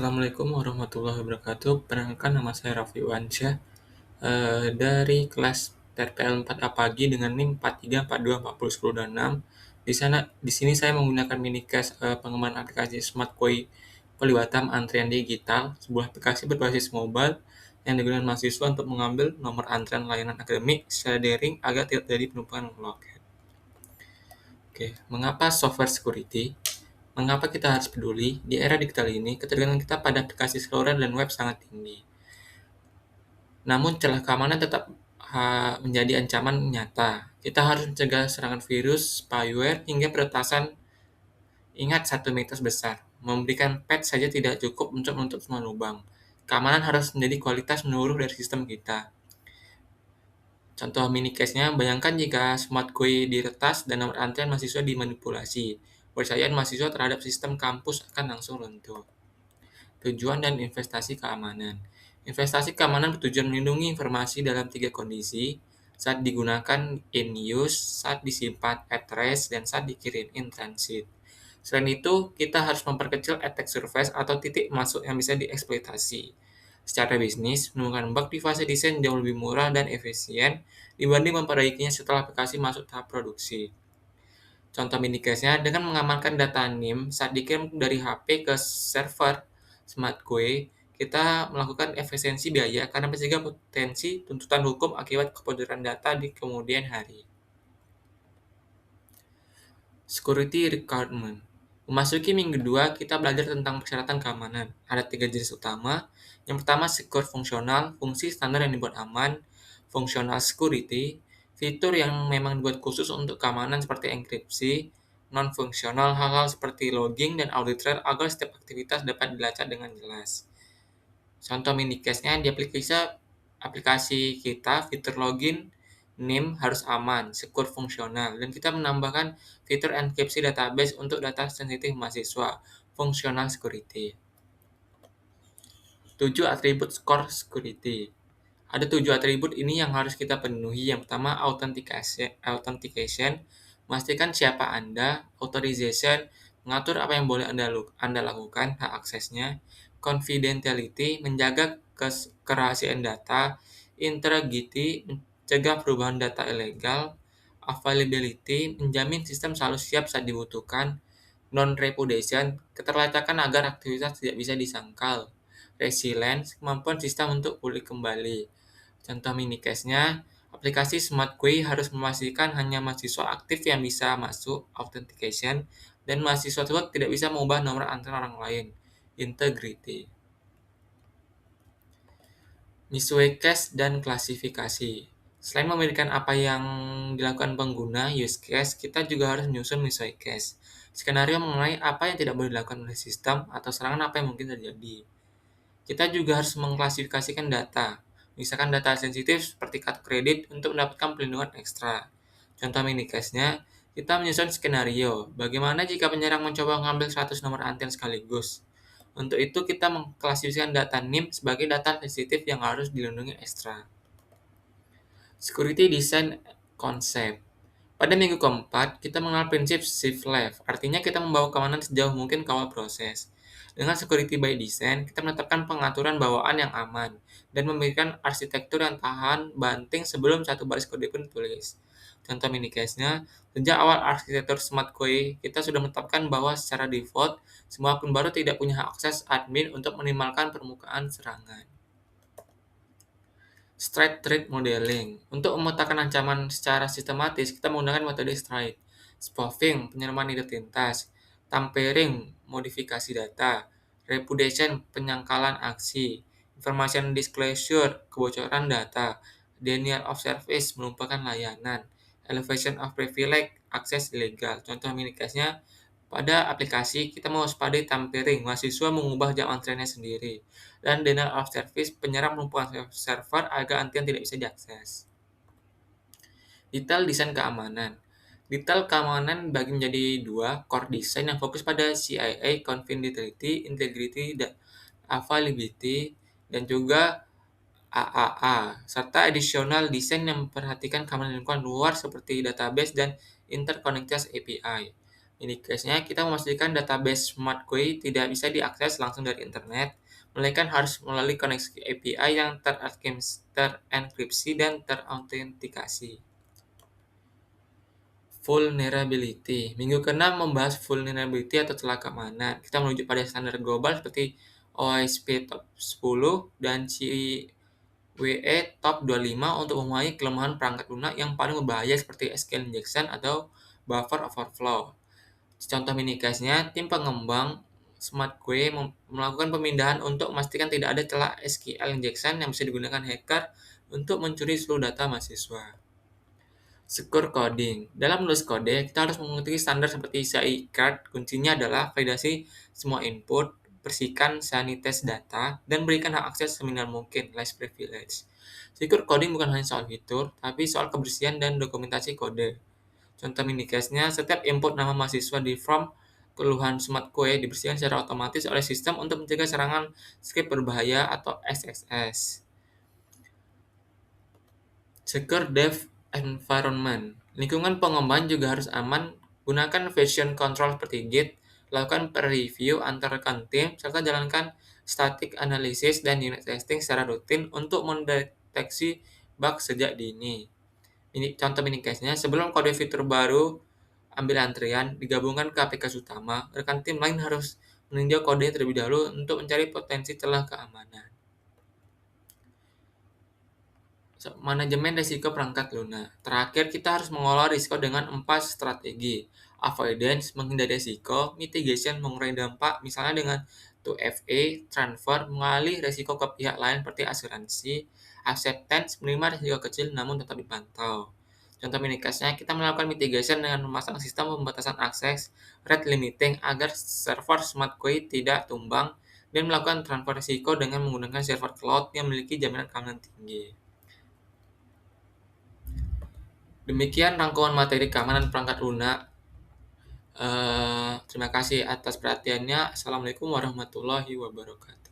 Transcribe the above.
Assalamualaikum warahmatullahi wabarakatuh. Perkenalkan nama saya Raffi Wansyah dari kelas PRPL 4A pagi dengan NIM 4342401026. Di sini saya menggunakan minicast pengembangan aplikasi Smart Koi Polibatam Antrian Digital, sebuah aplikasi berbasis mobile yang digunakan mahasiswa untuk mengambil nomor antrian layanan akademik secara daring agar tidak terjadi penumpukan loket. Oke, mengapa software security? Mengapa kita harus peduli? Di era digital ini, ketergantungan kita pada aplikasi seluler dan web sangat tinggi. Namun, celah keamanan tetap menjadi ancaman nyata. Kita harus mencegah serangan virus, spyware, hingga peretasan. Ingat satu mitos besar, memberikan patch saja tidak cukup untuk menutup semua lubang. Keamanan harus menjadi kualitas menyeluruh dari sistem kita. Contoh mini case-nya, bayangkan jika smart GUI diretas dan nomor antrian mahasiswa dimanipulasi. Kepercayaan mahasiswa terhadap sistem kampus akan langsung runtuh. Tujuan dan investasi keamanan. Investasi keamanan bertujuan melindungi informasi dalam 3 kondisi, saat digunakan in use, saat disimpan at rest, dan saat dikirim in transit. Selain itu, kita harus memperkecil attack surface atau titik masuk yang bisa dieksploitasi. Secara bisnis, menemukan bug di fase desain jauh lebih murah dan efisien dibanding memperbaikinya setelah aplikasi masuk tahap produksi. Contoh mini case-nya, dengan mengamankan data NIM saat dikirim dari HP ke server Smart GUI, kita melakukan efisiensi biaya karena mencegah potensi tuntutan hukum akibat kebocoran data di kemudian hari. Security requirement. Memasuki minggu 2, kita belajar tentang persyaratan keamanan. Ada 3 jenis utama. Yang pertama, secure fungsional, fungsi standar yang dibuat aman. Functional security, fitur yang memang dibuat khusus untuk keamanan seperti enkripsi. Non-fungsional, hal-hal seperti logging dan audit trail agar setiap aktivitas dapat dilacak dengan jelas. Contoh mini case-nya di aplikasi kita, fitur login NIM harus aman, secure fungsional, dan kita menambahkan fitur enkripsi database untuk data sensitif mahasiswa, functional security. 7 atribut core security. Ada 7 atribut ini yang harus kita penuhi. Yang pertama, authentication, memastikan siapa Anda. Authorization, mengatur apa yang boleh Anda lakukan, hak aksesnya. Confidentiality, menjaga kerahasiaan data. Integrity, mencegah perubahan data ilegal. Availability, menjamin sistem selalu siap saat dibutuhkan. Non-repudiation, keterlacakan agar aktivitas tidak bisa disangkal. Resilience, kemampuan sistem untuk pulih kembali. Contoh mini case-nya, aplikasi Smart GUI harus memastikan hanya mahasiswa aktif yang bisa masuk, authentication, dan mahasiswa tersebut tidak bisa mengubah nomor antrian orang lain, integrity. Misue case dan klasifikasi. Selain memberikan apa yang dilakukan pengguna, use case, kita juga harus menyusun misue case. Skenario mengenai apa yang tidak boleh dilakukan oleh sistem atau serangan apa yang mungkin terjadi. Kita juga harus mengklasifikasikan data, misalkan data sensitif seperti kartu kredit untuk mendapatkan perlindungan ekstra. Contoh mini case-nya, kita menyusun skenario, bagaimana jika penyerang mencoba mengambil 100 nomor antrian sekaligus. Untuk itu, kita mengklasifikasikan data NIM sebagai data sensitif yang harus dilindungi ekstra. Security Design Concept. Pada minggu keempat, kita mengenal prinsip shift left, artinya kita membawa keamanan sejauh mungkin ke awal proses. Dengan security by design, kita menetapkan pengaturan bawaan yang aman, dan memberikan arsitektur yang tahan banting sebelum satu baris kode pun ditulis. Contoh mini case-nya, sejak awal arsitektur Smart GUI, kita sudah menetapkan bahwa secara default, semua akun baru tidak punya hak akses admin untuk minimalkan permukaan serangan. Straight Threat Modeling. Untuk memetakan ancaman secara sistematis, kita menggunakan metode STRIDE. Spoofing, penyiraman identitas. Tampering, modifikasi data. Repudiation, penyangkalan aksi. Information disclosure, kebocoran data. Denial of service, melupakan layanan. Elevation of privilege, akses ilegal. Contoh mini case-nya, pada aplikasi, kita mewaspadai tampering, mahasiswa mengubah jam antriannya sendiri. Dan denial of service, penyerang melumpuhkan server agar antrian tidak bisa diakses. Detail desain keamanan. Detail keamanan bagi menjadi 2, core design yang fokus pada CIA, confidentiality, integrity, dan availability, dan juga AAA, serta additional design yang memperhatikan keamanan lingkungan luar seperti database dan interkonektivitas API. Ini case-nya kita memastikan database Smart Query tidak bisa diakses langsung dari internet, melainkan harus melalui koneksi API yang terenkripsi dan terautentikasi. Vulnerability. Minggu ke-6 membahas vulnerability atau celah keamanan. Kita menuju pada standar global seperti OSP Top 10 dan CWE Top 25 untuk memahami kelemahan perangkat lunak yang paling berbahaya seperti SQL injection atau buffer overflow. Contoh mini case-nya, tim pengembang SmartQuery melakukan pemindahan untuk memastikan tidak ada celah SQL injection yang bisa digunakan hacker untuk mencuri seluruh data mahasiswa. Secure coding. Dalam menulis kode, kita harus mengikuti standar seperti CI card. Kuncinya adalah validasi semua input, bersihkan sanitize data, dan berikan hak akses seminimal mungkin, less privilege. Secure coding bukan hanya soal fitur, tapi soal kebersihan dan dokumentasi kode. Contoh mini case-nya, setiap input nama mahasiswa di form keluhan Smart QA dibersihkan secara otomatis oleh sistem untuk mencegah serangan script berbahaya atau SSS. Secure Dev Environment. Lingkungan pengembangan juga harus aman. Gunakan version control seperti Git, lakukan preview antar rekan tim, serta jalankan static analysis dan unit testing secara rutin untuk mendeteksi bug sejak dini. Ini contoh mini case-nya, sebelum kode fitur baru ambil antrian digabungkan ke aplikasi utama, rekan tim lain harus meninjau kode terlebih dahulu untuk mencari potensi celah keamanan. Manajemen risiko perangkat lunak. Terakhir, kita harus mengolah risiko dengan 4 strategi. Avoidance, menghindari risiko. Mitigation, mengurangi dampak, misalnya dengan 2FA, transfer, mengalih risiko ke pihak lain seperti asuransi. Acceptance, menerima risiko kecil namun tetap dipantau. Contoh mini case-nya, kita melakukan mitigation dengan memasang sistem pembatasan akses, rate limiting agar server Smart Query tidak tumbang, dan melakukan transfer risiko dengan menggunakan server cloud yang memiliki jaminan keamanan tinggi. Demikian rangkuman materi keamanan perangkat lunak. Terima kasih atas perhatiannya. Assalamualaikum warahmatullahi wabarakatuh.